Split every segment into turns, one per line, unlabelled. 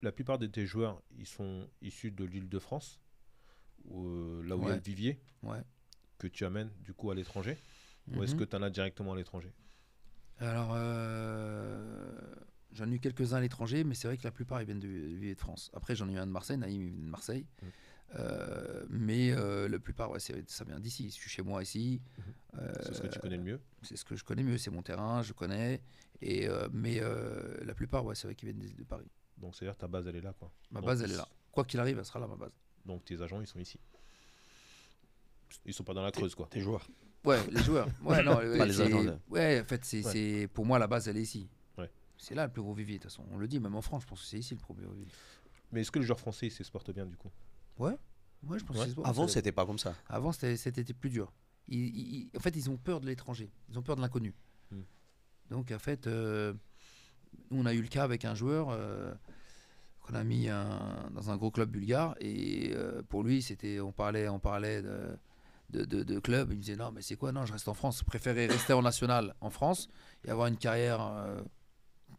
La plupart de tes joueurs, ils sont issus de l'Île-de-France, là où il y a le
Ouais,
vivier,
ouais.
que tu amènes du coup à l'étranger, ou est-ce
Mhm.
que tu en as directement à l'étranger?
Alors, j'en ai eu quelques-uns à l'étranger, mais c'est vrai que la plupart ils viennent de France. Après, j'en ai eu un de Marseille, Naïm, il vient de Marseille.
Mhm.
Mais la plupart, ouais, ça vient d'ici. Je suis chez moi ici.
Mhm. C'est ce que
Euh,
tu connais le mieux.
c'est ce que je connais mieux, c'est mon terrain, je connais. Mais la plupart, ouais, c'est vrai qu'ils viennent de Paris.
Donc c'est-à-dire ta base, elle est là, quoi.
Ma
Donc,
base, elle est là. Quoi qu'il arrive, elle sera là, ma base.
donc tes agents, ils sont ici. Ils sont pas dans la Creuse, quoi.
Tes joueurs.
Ouais, les joueurs. Ouais, non,
Pas
ouais,
les agents.
ouais, en fait,
Ouais.
pour moi, la base, elle est ici.
Ouais.
C'est là le plus gros vivier, de toute façon. On le dit, même en France, je pense que c'est ici le plus gros vivier.
Mais est-ce que les joueurs français, ils s'exportent bien, du coup?
Ouais, ouais, je pense
Ouais.
que c'est bon.
Avant, c'était pas comme ça.
Avant, c'était plus dur. En fait, ils ont peur de l'étranger. Ils ont peur de l'inconnu.
Hmm.
Donc, en fait, nous, on a eu le cas avec un joueur qu'on a mis dans un gros club bulgare. Et pour lui, on parlait de club. Il me disait non, mais c'est quoi? Non, je reste en France. Je préférais rester en national en France et avoir une carrière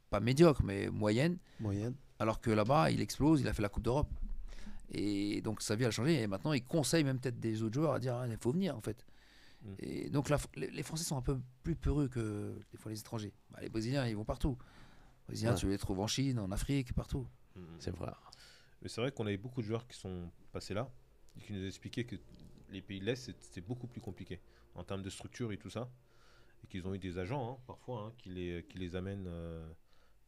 pas médiocre, mais moyenne.
Moyenne.
Alors que là-bas, il explose. Il a fait la Coupe d'Europe. Et donc sa vie a changé. Et maintenant, il conseille même peut-être des autres joueurs à dire il faut venir en fait.
Mm.
Et donc les Français sont un peu plus peureux que des fois les étrangers. Bah, les Brésiliens, ils vont partout. Les Brésiliens,
Ouais.
tu les trouves en Chine, en Afrique, partout.
Mm.
C'est vrai.
Mais c'est vrai qu'on avait beaucoup de joueurs qui sont passés là et qui nous expliquaient que les pays de l'Est, c'était beaucoup plus compliqué en termes de structure et tout ça. Et qu'ils ont eu des agents, hein, parfois, hein, qui les amènent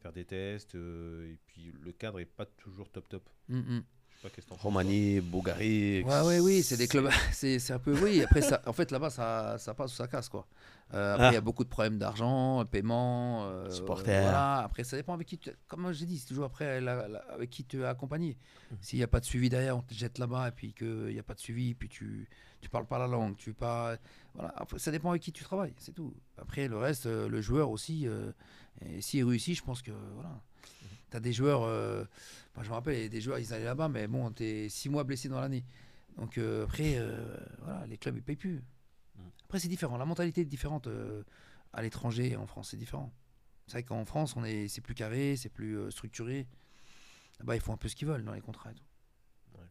faire des tests. Et puis le cadre est pas toujours top top.
Mm, mm.
Je sais pas qu'est-ce que t'en penses, toi.
Roumanie, Bulgarie.
Ouais, ouais, oui, c'est des clubs. C'est un peu. Oui, après, en fait, là-bas, ça passe ou ça casse, quoi. Après, il y a
Ah,
beaucoup de problèmes d'argent, paiement.
supporters.
Voilà. Après, ça dépend avec qui comme j'ai dit, c'est toujours après avec qui tu es accompagné.
Mhm.
S'il n'y a pas de suivi derrière, on te jette là-bas, et puis qu'il n'y a pas de suivi, puis tu parles pas la langue, tu pas. Voilà. Après, ça dépend avec qui tu travailles, c'est tout. Après, le reste, le joueur aussi, et s'il réussit, je pense que. Voilà. Tu as des joueurs. Moi, je me rappelle, il y a des joueurs, ils allaient là-bas, mais bon, tu es 6 mois blessé dans l'année. Donc après, voilà, les clubs, ils payent plus.
Mhm.
Après, c'est différent. La mentalité est différente à l'étranger et en France, c'est différent. C'est vrai qu'en France, c'est plus carré, c'est plus structuré. Là-bas, ils font un peu ce qu'ils veulent dans les contrats et tout.
Ouais.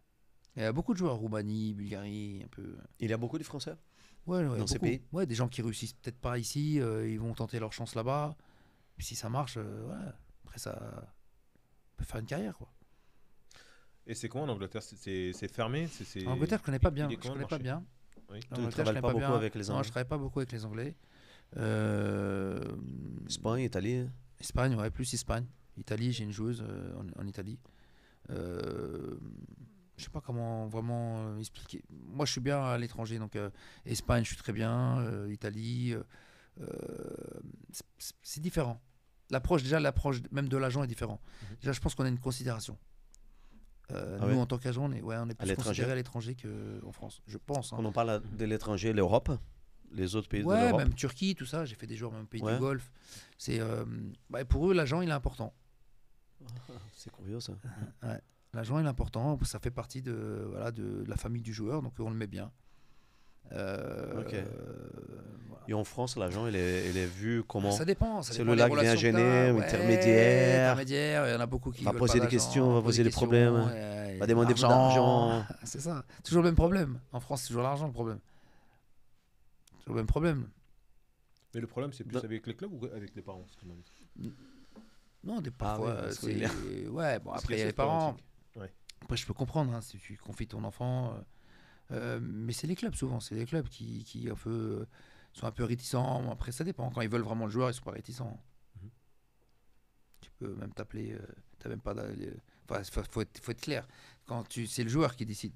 Il y a beaucoup de joueurs, Roumanie, Bulgarie, un peu.
Il y a beaucoup de Français
Ouais, ouais,
dans ces
beaucoup.
pays.
Ouais, des gens qui réussissent peut-être pas ici, ils vont tenter leur chance là-bas. Puis si ça marche, ouais, après, ça peut faire une carrière, quoi.
Et c'est comment en Angleterre? C'est fermé?
En Angleterre, je connais pas bien.
Il est
Je
comment le
connais pas
marché?
bien.
Oui.
Tu ne
L'Angleterre, je
travailles
connais
pas
pas
beaucoup
bien.
avec les
Non,
Anglais.
je travaille pas beaucoup avec les Anglais. Euh,
Espagne, Italie.
Espagne, ouais, plus Espagne. Italie, j'ai une joueuse en Italie. Euh, je sais pas comment vraiment expliquer. Moi, je suis bien à l'étranger, donc Espagne, je suis très bien. Italie, euh, c'est différent. L'approche même de l'agent est différente.
Mhm.
Déjà, je pense qu'on a une considération.
Ah
Nous,
ouais?
en tant qu'agent, on est
À
plus
l'étranger?
considéré à l'étranger qu'en France, je pense. Hein.
Quand on parle de l'étranger, l'Europe, les autres pays de
Ouais,
l'Europe.
même Turquie, tout ça. J'ai fait des joueurs même pays du
Ouais.
Golfe. Pour eux, l'agent, il est important.
C'est curieux ça.
Ouais. L'agent est important, ça fait partie de la famille du joueur, donc on le met bien.
Ok.
Voilà.
Et en France, l'agent, il est vu comment?
Ça dépend.
C'est
dépend
le
des
là qui vient
relations que
gêner,
t'as.
ou
Ouais,
intermédiaire.
intermédiaire, il y en a beaucoup qui
Va
veulent
poser
pas
des
d'agent,
questions, va poser des
questions,
problèmes,
va
demander beaucoup d'argent.
C'est ça. Toujours le même problème. En France, c'est toujours l'argent le problème. Toujours le même problème.
Mais le problème, c'est plus
Non.
avec les clubs ou avec les parents?
Non,
Ah
parfois,
oui, parce
c'est.
qu'il
Ouais, bon,
Parce
après,
qu'il
il y a
y a
les
cette
parents.
problématique. Ouais.
Après, je peux comprendre, hein, si tu confies ton enfant. Mais c'est les clubs, souvent. C'est les clubs qui sont un peu réticents. Après, ça dépend. Quand ils veulent vraiment le joueur, ils sont pas réticents.
Mhm.
Tu peux même t'appeler. T'as même pas. Enfin, faut être clair. C'est le joueur qui décide.